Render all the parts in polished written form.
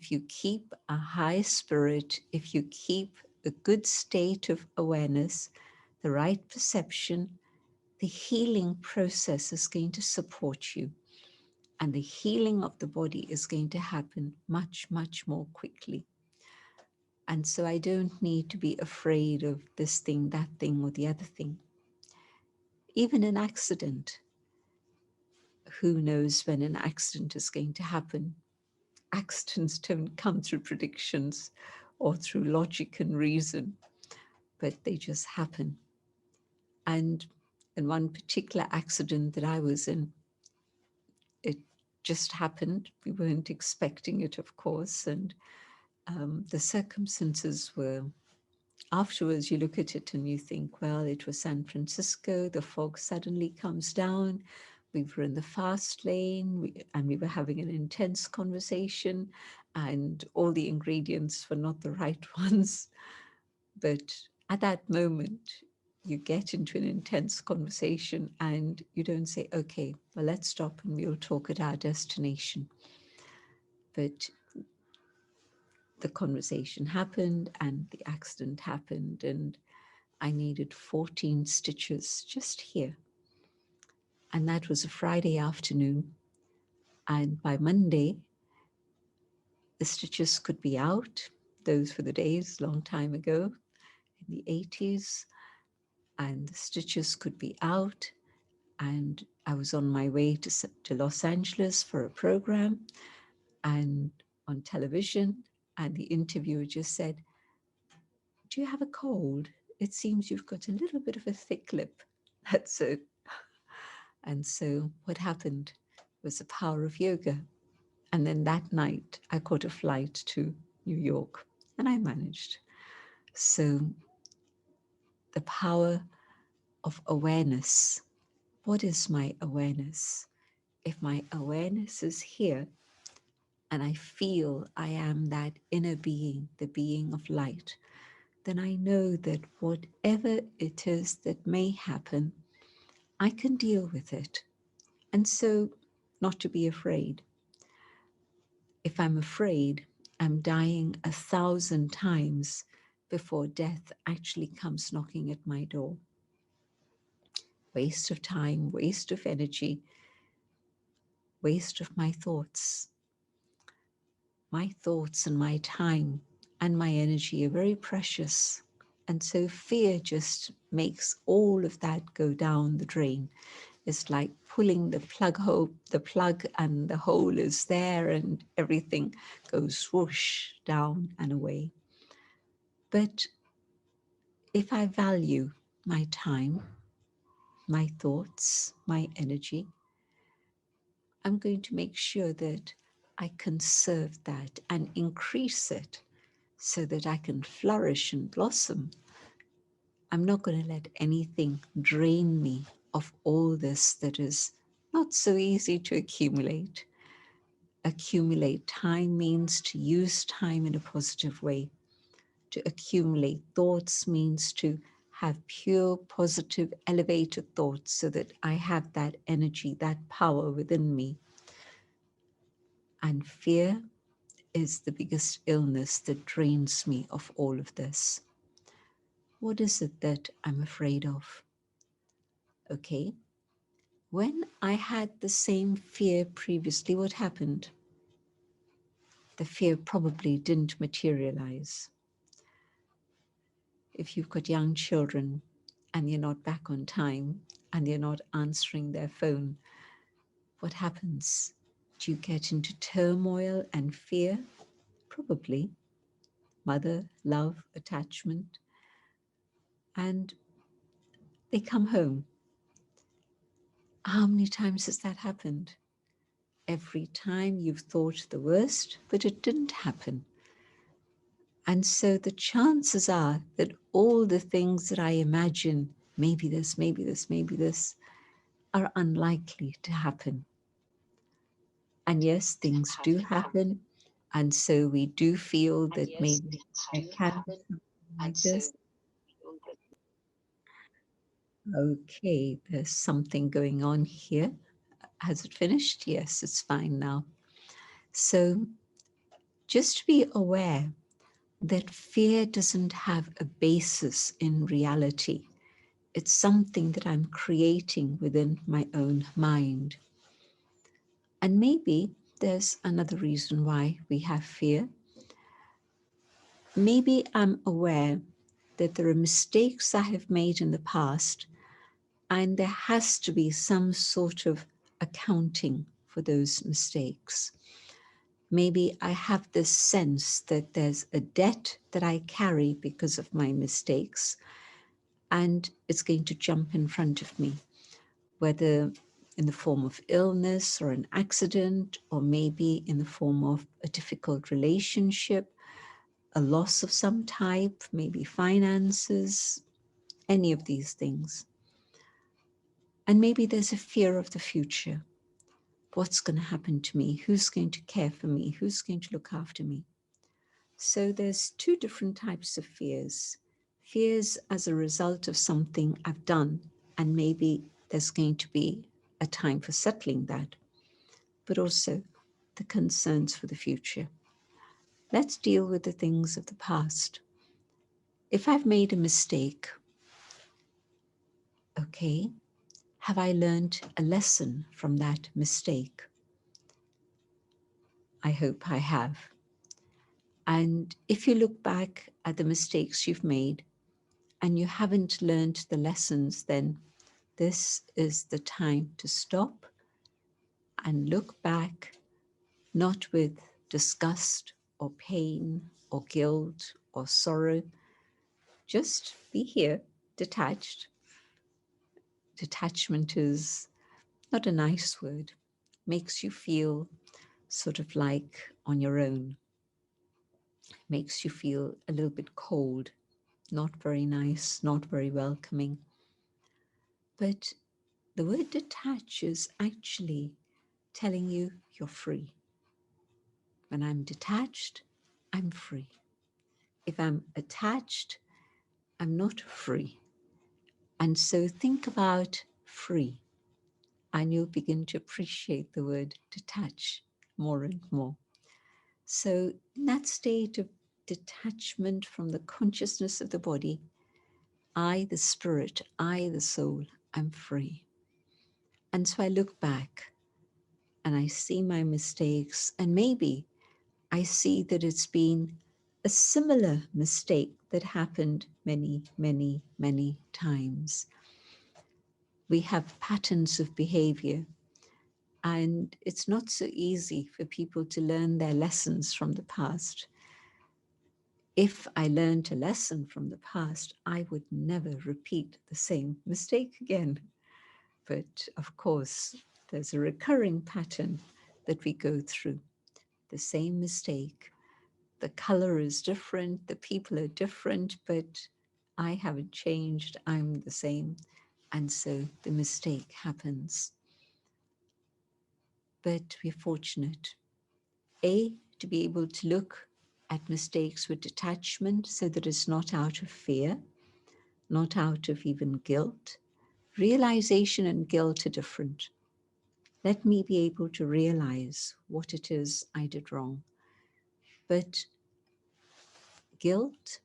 if you keep a high spirit, if you keep a good state of awareness, the right perception, the healing process is going to support you. And the healing of the body is going to happen much, much more quickly. And so I don't need to be afraid of this thing, that thing, or the other thing. Even an accident. Who knows when an accident is going to happen? Accidents don't come through predictions or through logic and reason, but they just happen. And in one particular accident that I was in, it just happened. We weren't expecting it, of course. And the circumstances were, afterwards you look at it and you think, well, it was San Francisco, the fog suddenly comes down, we were in the fast lane, and we were having an intense conversation, and all the ingredients were not the right ones. But at that moment, you get into an intense conversation and you don't say, okay, well, let's stop and we'll talk at our destination. But the conversation happened and the accident happened, and I needed 14 stitches just here. And that was a Friday afternoon. And by Monday, the stitches could be out. Those were the days, long time ago, in the 80s. And the stitches could be out. And I was on my way to Los Angeles for a program and on television. And the interviewer just said, do you have a cold? It seems you've got a little bit of a thick lip. That's it. And so what happened was the power of yoga. And then that night I caught a flight to New York and I managed. So the power of awareness. What is my awareness? If my awareness is here and I feel I am that inner being, the being of light, then I know that whatever it is that may happen, I can deal with it. And so not to be afraid. If I'm afraid, I'm dying 1,000 times before death actually comes knocking at my door. Waste of time, waste of energy, waste of my thoughts. My thoughts and my time and my energy are very precious. And so fear just makes all of that go down the drain. It's like pulling the plug and the hole is there and everything goes swoosh down and away. But if I value my time, my thoughts, my energy, I'm going to make sure that I conserve that and increase it so that I can flourish and blossom. I'm not going to let anything drain me of all this that is not so easy to accumulate. Accumulate time means to use time in a positive way. To accumulate thoughts means to have pure, positive, elevated thoughts so that I have that energy, that power within me. And fear is the biggest illness that drains me of all of this. What is it that I'm afraid of? Okay. When I had the same fear previously, what happened? The fear probably didn't materialize. If you've got young children and you're not back on time and you're not answering their phone, what happens? Do you get into turmoil and fear? Probably. Mother, love, attachment. And they come home. How many times has that happened? Every time you've thought the worst, but it didn't happen. And so the chances are that all the things that I imagine, maybe this, maybe this, maybe this, are unlikely to happen. And yes, things do happen. And so we do feel that maybe there can be something like this. Okay, there's something going on here. Has it finished? Yes, it's fine now. So just to be aware that fear doesn't have a basis in reality. It's something that I'm creating within my own mind. And maybe there's another reason why we have fear. Maybe I'm aware that there are mistakes I have made in the past, and there has to be some sort of accounting for those mistakes. Maybe I have this sense that there's a debt that I carry because of my mistakes, and it's going to jump in front of me, whether in the form of illness or an accident, or maybe in the form of a difficult relationship, a loss of some type, maybe finances, any of these things. And maybe there's a fear of the future. What's going to happen to me? Who's going to care for me? Who's going to look after me? So there's two different types of fears. Fears as a result of something I've done, and maybe there's going to be a time for settling that, but also the concerns for the future. Let's deal with the things of the past. If I've made a mistake, okay, have I learned a lesson from that mistake? I hope I have. And if you look back at the mistakes you've made and you haven't learned the lessons, then this is the time to stop and look back, not with disgust or pain or guilt or sorrow. Just be here, detached. Detachment is not a nice word, makes you feel sort of like on your own, makes you feel a little bit cold, not very nice, not very welcoming. But the word detach is actually telling you you're free. When I'm detached, I'm free. If I'm attached, I'm not free. And so think about free, and you'll begin to appreciate the word detach more and more. So in that state of detachment from the consciousness of the body, I, the spirit, I, the soul, I'm free. And so I look back and I see my mistakes, and maybe I see that it's been a similar mistake that happened many, many, many times. We have patterns of behavior, and it's not so easy for people to learn their lessons from the past. If I learned a lesson from the past, I would never repeat the same mistake again. But of course, there's a recurring pattern that we go through. The same mistake. The color is different, the people are different, but I haven't changed, I'm the same. And so the mistake happens. But we're fortunate, A, to be able to look at mistakes with detachment so that it's not out of fear, not out of even guilt. Realization and guilt are different. Let me be able to realize what it is I did wrong. But guilt,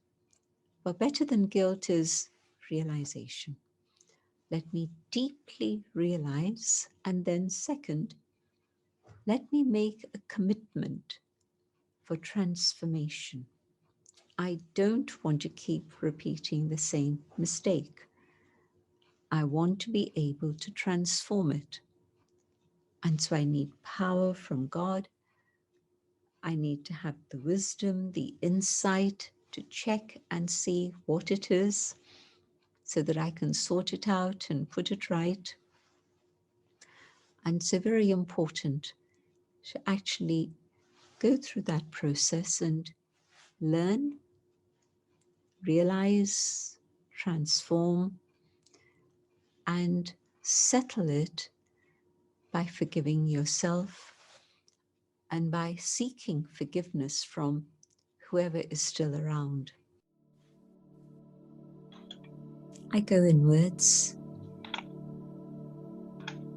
well, better than guilt is realization. Let me deeply realize, and then second, let me make a commitment for transformation. I don't want to keep repeating the same mistake. I want to be able to transform it. And so I need power from God. I need to have the wisdom, the insight to check and see what it is so that I can sort it out and put it right. And so very important to actually go through that process and learn, realize, transform, and settle it by forgiving yourself and by seeking forgiveness from whoever is still around. I go inwards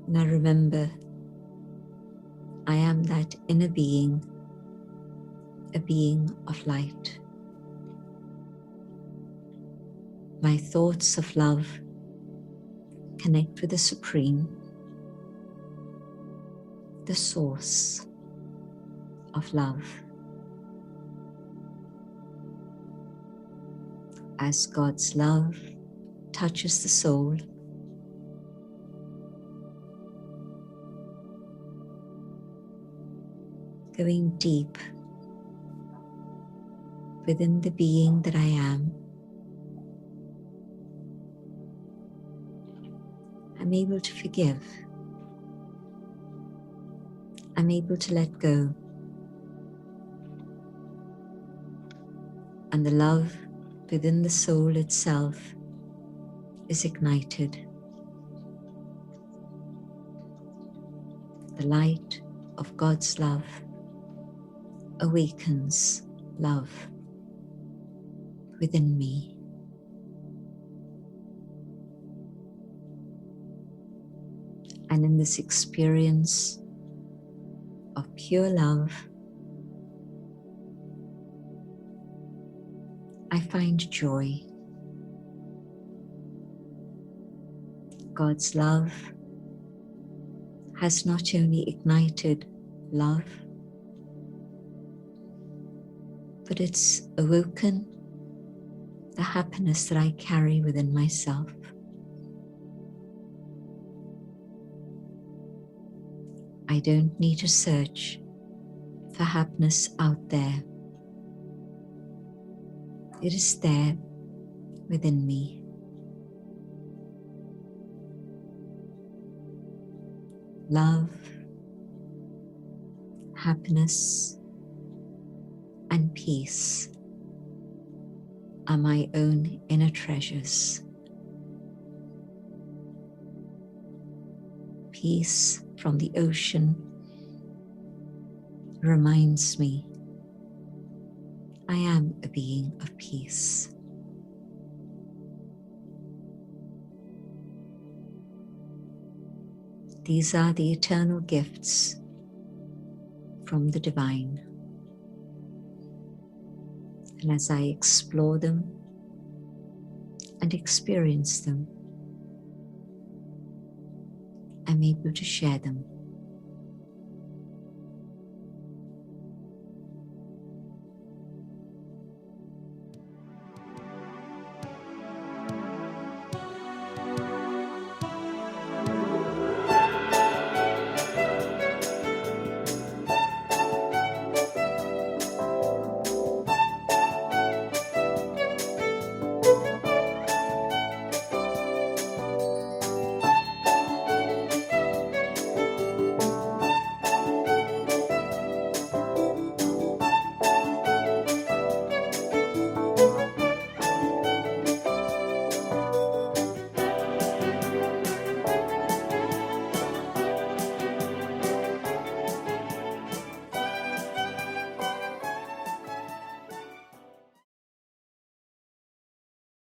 and I remember I am that inner being a being of light. My thoughts of love connect with the Supreme, the source of love. As God's love touches the soul, going deep within the being that I am, I'm able to forgive. I'm able to let go. And the love within the soul itself is ignited. The light of God's love awakens love within me. And in this experience of pure love, I find joy. God's love has not only ignited love, but it's awoken the happiness that I carry within myself. I don't need to search for happiness out there. It is there within me. Love, happiness, and peace are my own inner treasures. Peace from the ocean reminds me I am a being of peace. These are the eternal gifts from the divine. And as I explore them and experience them, I'm able to share them